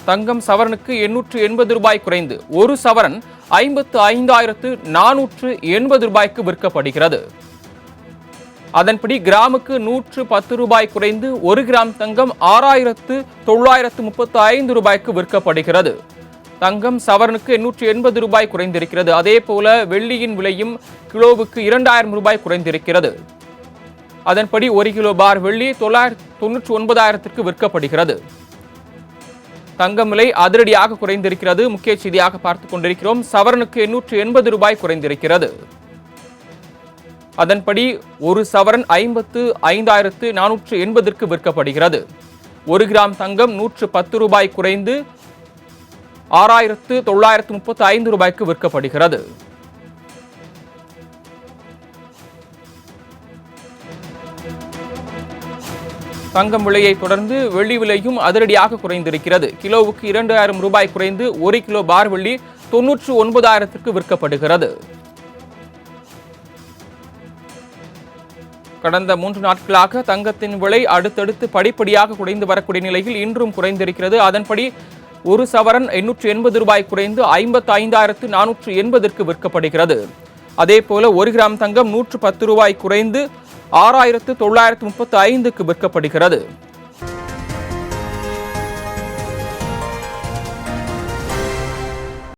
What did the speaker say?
தங்கம் சவரனுக்கு 880 ரூபாய் குறைந்து ஒரு சவரன் 55,480 ரூபாய்க்கு விற்கப்படுகிறது. அதன்படி கிராமுக்கு 110 ரூபாய் குறைந்து 1 கிராம் தங்கம் 6,935 ரூபாய்க்கு விற்கப்படுகிறது. தங்கம் சவரனுக்கு 880 ரூபாய் குறைந்திருக்கிறது. அதே போல வெள்ளியின் விலையும் கிலோவுக்கு 2,000 ரூபாய் குறைந்திருக்கிறது. அதன்படி 1 கிலோ பார் வெள்ளி 999,000க்கு விற்கப்படுகிறது. தங்கம் விலை அதிரடியாக குறைந்திருக்கிறது. முக்கிய செய்தியாக பார்த்துக் கொண்டிருக்கிறோம். சவரனுக்கு 880 ரூபாய் குறைந்திருக்கிறது. அதன்படி ஒரு சவரன் 55,480க்கு விற்கப்படுகிறது. 1 கிராம் தங்கம் 110 ரூபாய் குறைந்து 6,935 ரூபாய்க்கு விற்கப்படுகிறது. தங்கம் விலையை தொடர்ந்து வெள்ளி விலையும் அதிரடியாக குறைந்திருக்கிறது. கிலோவுக்கு 2,000 ரூபாய் குறைந்து 1 கிலோ பார் வெள்ளி 99,000க்கு விற்கப்படுகிறது. கடந்த 3 நாட்களாக தங்கத்தின் விலை அடுத்தடுத்து படிப்படியாக குறைந்து வரக்கூடிய நிலையில் இன்றும் குறைந்திருக்கிறது. அதன்படி ஒரு சவரன் 880 ரூபாய் குறைந்து 55,480க்கு விற்கப்படுகிறது. அதே போல 1 கிராம் தங்கம் 110 ரூபாய் குறைந்து 6,935க்கு விற்கப்படுகிறது.